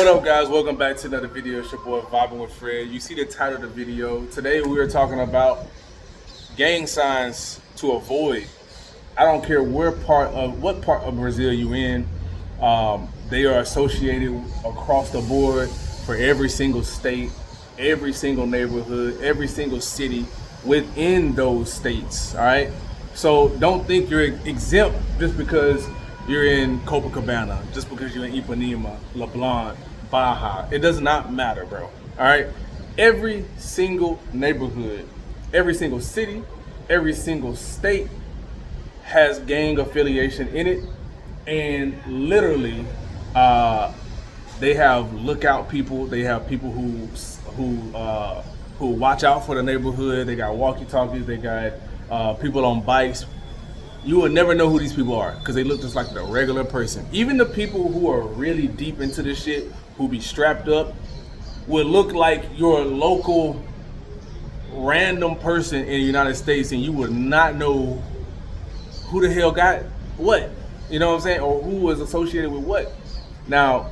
What up, guys? Welcome back to another video. It's your boy Vibing with Fred. You see the title of the video. Today we are talking about gang signs to avoid. I don't care what part of Brazil you in. They are associated across the board for every single state, every single neighborhood, every single city within those states. All right. So don't think you're exempt just because you're in Copacabana, just because you're in Ipanema, LeBlanc, Baja. It does not matter, bro. All right. Every single neighborhood, every single city, every single state has gang affiliation in it, and literally, they have lookout people. They have people who watch out for the neighborhood. They got walkie-talkies. They got people on bikes. You will never know who these people are because they look just like the regular person. Even the people who are really deep into this shit, who be strapped up, would look like your local random person in the United States, and you would not know who the hell got what. You know what I'm saying? Or who was associated with what. Now,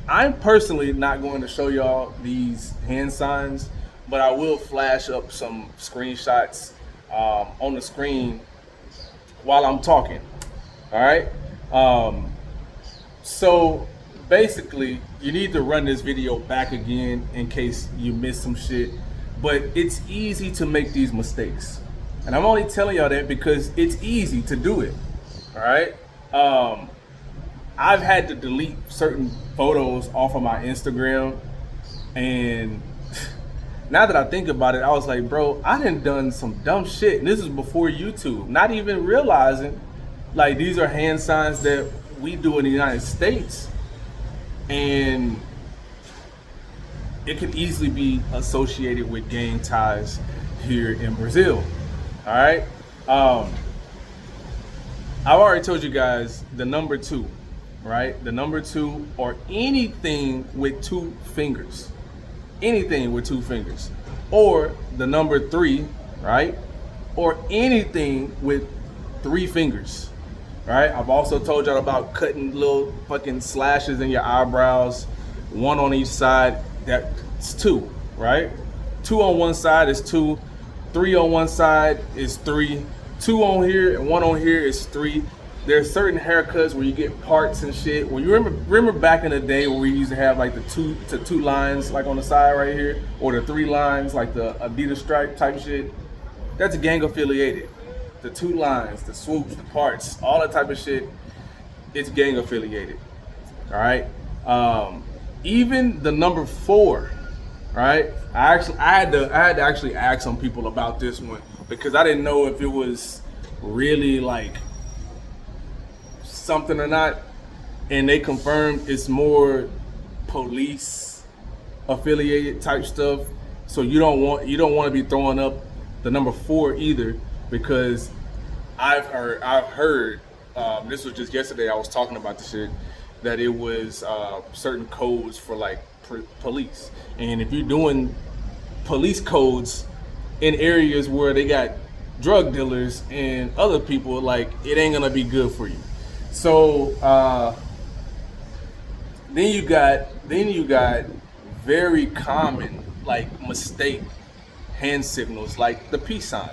I'm personally not going to show y'all these hand signs, but I will flash up some screenshots on the screen while I'm talking. All right. So basically, you need to run this video back again in case you missed some shit. But it's easy to make these mistakes, and I'm only telling y'all that because it's easy to do it. All right. I've had to delete certain photos off of my Instagram, and now that I think about it, I was like, bro, I done some dumb shit. And this is before YouTube. Not even realizing, like, these are hand signs that we do in the United States. And it could easily be associated with gang ties here in Brazil. All right? I've already told you guys the number 2, right? The number 2, or anything with 2 fingers. Anything with 2 fingers, or the number 3, right? Or anything with 3 fingers, right? I've also told y'all about cutting little fucking slashes in your eyebrows, 1 on each side. That's 2, right? 2 on one side is 2, 3 on one side is 3, 2 on here and 1 on here is 3. There's certain haircuts where you get parts and shit. Well, you remember back in the day where we used to have like the 2 lines like on the side right here, or the 3 lines like the Adidas stripe type shit. That's gang affiliated. The 2 lines, the swoops, the parts, all that type of shit. It's gang affiliated. All right. Even the number 4, right? I had to actually ask some people about this one because I didn't know if it was really like something or not, and they confirmed it's more police affiliated type stuff. So you don't want to be throwing up the number 4 either, because I've heard this was just yesterday. I was talking about the shit that it was certain codes for like police, and if you're doing police codes in areas where they got drug dealers and other people, like, it ain't gonna be good for you. So then you got very common like mistake hand signals, like the peace sign,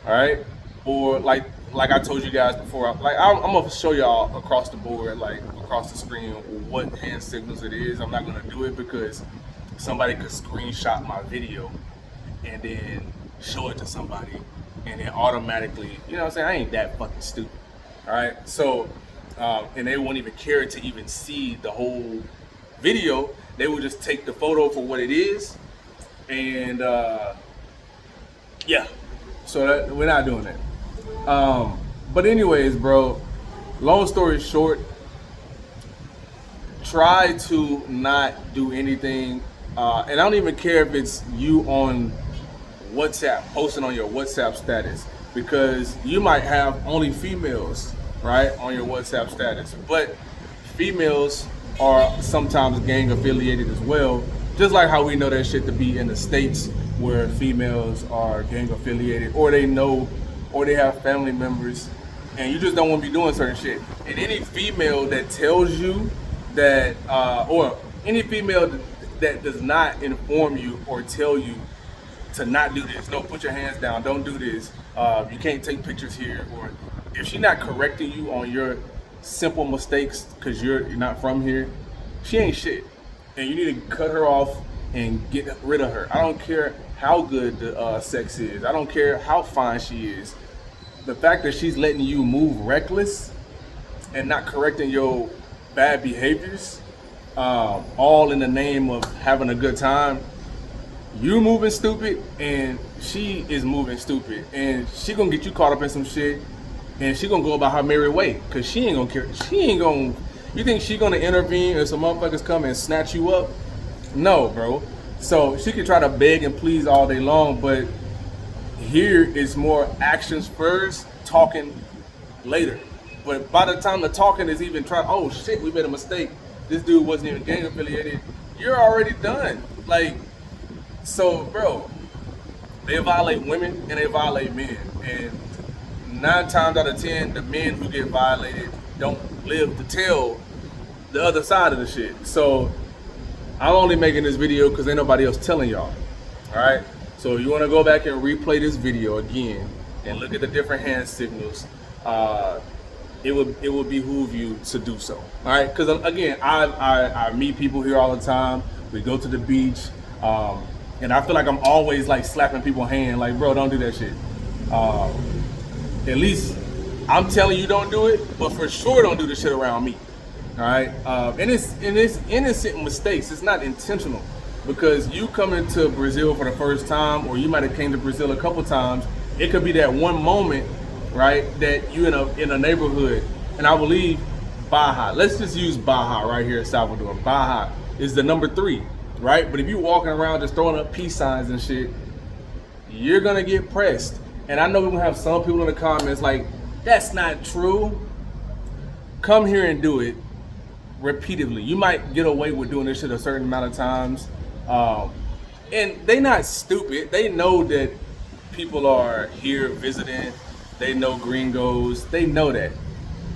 all right, or like I told you guys before. I'm gonna show y'all across the board, like across the screen, what hand signals it is. I'm not gonna do it because somebody could screenshot my video and then show it to somebody, and then automatically, you know what I'm saying? I ain't that fucking stupid. All right, so and they won't even care to even see the whole video. They will just take the photo for what it is, and yeah. So we're not doing that. But anyways, bro, long story short, try to not do anything, and I don't even care if it's you on WhatsApp, posting on your WhatsApp status, because you might have only females, right, on your WhatsApp status, but females are sometimes gang affiliated as well, just like how we know that shit to be in the States, where females are gang affiliated, or they know, or they have family members, and you just don't want to be doing certain shit. And any female that tells you that, or Any female that does not inform you or tell you to not do this, no, put your hands down, don't do this, you can't take pictures here, or if she's not correcting you on your simple mistakes because you're not from here, she ain't shit. And you need to cut her off and get rid of her. I don't care how good the sex is. I don't care how fine she is. The fact that she's letting you move reckless and not correcting your bad behaviors, all in the name of having a good time, you moving stupid and she is moving stupid, and she gonna get you caught up in some shit, and she gonna go about her merry way because she ain't gonna care. She ain't gonna. You think she gonna intervene if some motherfuckers come and snatch you up? No, bro. So she can try to beg and please all day long, but here is more actions first, talking later. But by the time the talking is even trying, oh shit, we made a mistake. This dude wasn't even gang affiliated. You're already done. Like, so, bro, they violate women and they violate men. And 9 times out of 10, the men who get violated don't live to tell the other side of the shit. So I'm only making this video because ain't nobody else telling y'all. All right. So if you want to go back and replay this video again and look at the different hand signals, it would behoove you to do so. All right. Because again, I meet people here all the time. We go to the beach, and I feel like I'm always like slapping people's hand. Like, bro, don't do that shit. At least I'm telling you don't do it, but for sure don't do the shit around me. All right, and it's innocent mistakes. It's not intentional, because you coming to Brazil for the first time, or you might have came to Brazil a couple times. It could be that one moment, right, that you in a neighborhood, and I believe Baja. Let's just use Baja right here in Salvador. Baja is the number 3, right? But if you're walking around just throwing up peace signs and shit, you're gonna get pressed. And I know we're gonna have some people in the comments like, that's not true. Come here and do it repeatedly. You might get away with doing this shit a certain amount of times. And they not stupid. They know that people are here visiting. They know Gringos. They know that.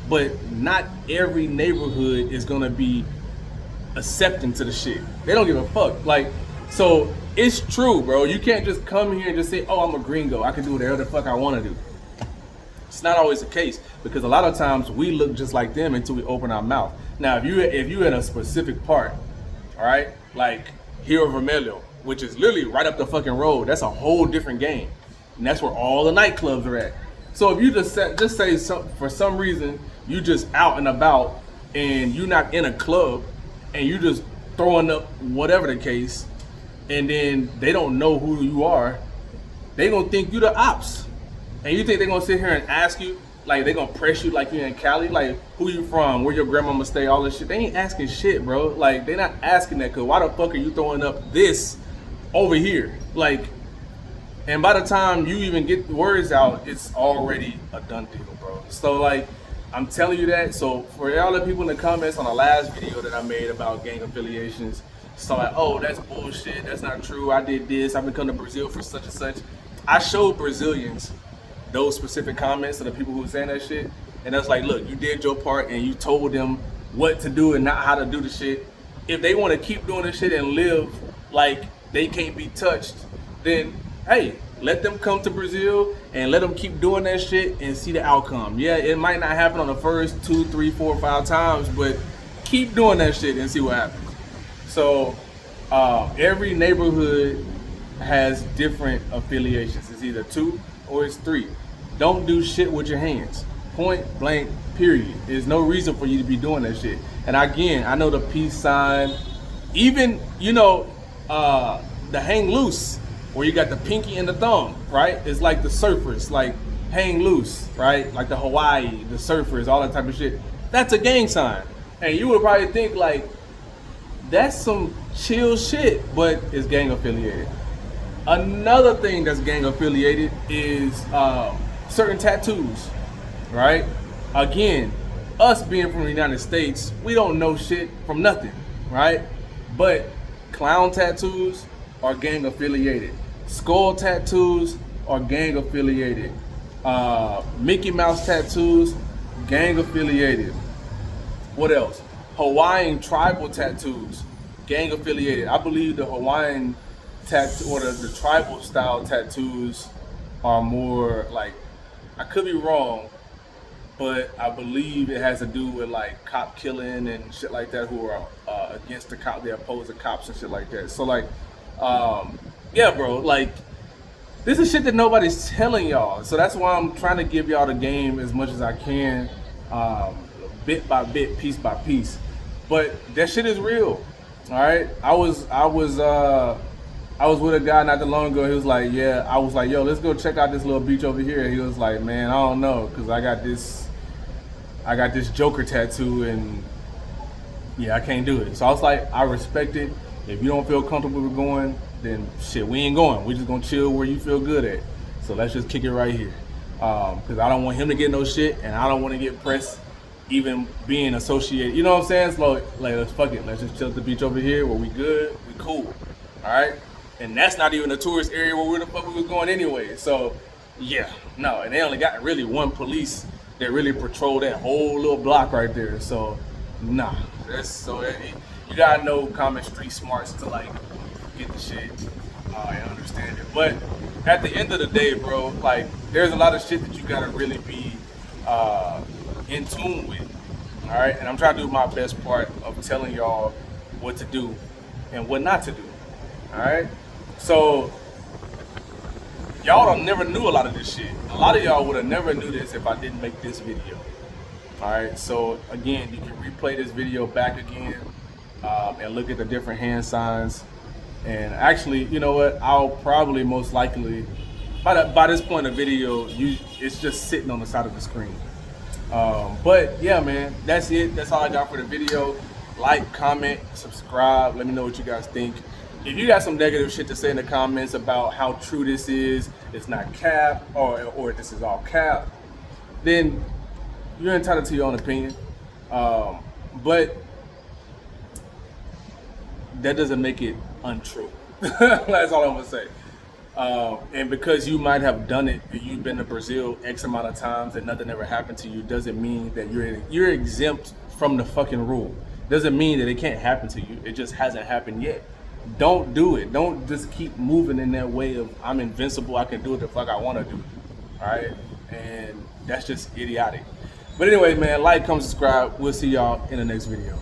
But not every neighborhood is gonna be accepting to the shit. They don't give a fuck. Like, so it's true, bro. You can't just come here and just say, oh, I'm a gringo, I can do whatever the fuck I want to do. It's not always the case, because a lot of times we look just like them until we open our mouth. Now, if you in a specific part, all right, like Rio Vermelho, which is literally right up the fucking road, that's a whole different game, and that's where all the nightclubs are at. So if you just say for some reason you just out and about and you're not in a club and you just throwing up whatever the case, and then they don't know who you are, they gonna think you the ops. And you think they're gonna sit here and ask you, like they gonna press you like you're in Cali, like who you from, where your grandmama stay, all this shit. They ain't asking shit, bro. Like, they not asking that, cause why the fuck are you throwing up this over here? Like, and by the time you even get the words out, it's already a done deal, bro. So like, I'm telling you that. So for all the people in the comments on the last video that I made about gang affiliations, so like, oh, that's bullshit, that's not true, I did this, I've been coming to Brazil for such and such. I showed Brazilians those specific comments to the people who were saying that shit, and that's like, look, you did your part and you told them what to do and not how to do the shit. If they want to keep doing this shit and live like they can't be touched, then hey, let them come to Brazil and let them keep doing that shit and see the outcome. Yeah, it might not happen on the first 2, 3, 4, 5 times, but keep doing that shit and see what happens. So every neighborhood has different affiliations. It's either 2 or it's 3. Don't do shit with your hands. Point blank, period. There's no reason for you to be doing that shit. And again, I know the peace sign, even, the hang loose, where you got the pinky and the thumb, right? It's like the surfers, like hang loose, right? Like the Hawaii, the surfers, all that type of shit. That's a gang sign. And you would probably think like, that's some chill shit, but it's gang affiliated. Another thing that's gang affiliated is certain tattoos, right? Again, us being from the United States, we don't know shit from nothing, right? But clown tattoos are gang affiliated. Skull tattoos are gang affiliated. Mickey Mouse tattoos, gang affiliated. What else? Hawaiian tribal tattoos, gang affiliated. I believe the Hawaiian tattoo or the tribal style tattoos are more like, I could be wrong, but I believe it has to do with like cop killing and shit like that, who are against the cop, they oppose the cops and shit like that. So like, yeah, bro, like this is shit that nobody's telling y'all. So that's why I'm trying to give y'all the game as much as I can, um, bit by bit, piece by piece. But that shit is real. All right. I was with a guy not too long ago. He was like, yeah. I was like, yo, let's go check out this little beach over here. He was like, man, I don't know, cause I got this Joker tattoo, and yeah, I can't do it. So I was like, I respect it. If you don't feel comfortable with going, then shit, we ain't going. We just gonna chill where you feel good at. So let's just kick it right here. Cause I don't want him to get no shit, and I don't want to get pressed, even being associated. You know what I'm saying? So like, let's fuck it. Let's just chill at the beach over here where we good, we cool. All right. And that's not even a tourist area where the fuck we was going anyway. So yeah, no. And they only got really one police that really patrol that whole little block right there. So nah, that's so you gotta know common street smarts to like get the shit and understand it. But at the end of the day, bro, like there's a lot of shit that you gotta really be in tune with. All right, and I'm trying to do my best part of telling y'all what to do and what not to do. All right, so y'all don't never knew a lot of this shit. A lot of y'all would have never knew this if I didn't make this video. All right, so again, you can replay this video back again and look at the different hand signs. And actually, you know what? I'll probably most likely, by this point in the video, it's just sitting on the side of the screen. But yeah, man, that's it. That's all I got for the video. Like, comment, subscribe. Let me know what you guys think. If you got some negative shit to say in the comments about how true this is, it's not cap, or this is all cap, then you're entitled to your own opinion. But that doesn't make it untrue. That's all I'm gonna say. And because you might have done it, you've been to Brazil X amount of times and nothing ever happened to you, doesn't mean that you're exempt from the fucking rule. Doesn't mean that it can't happen to you. It just hasn't happened yet. Don't do it. Don't just keep moving in that way of I'm invincible. I can do what the fuck I want to do. All right, and that's just idiotic. But anyway, man, like, comment, subscribe. We'll see y'all in the next video.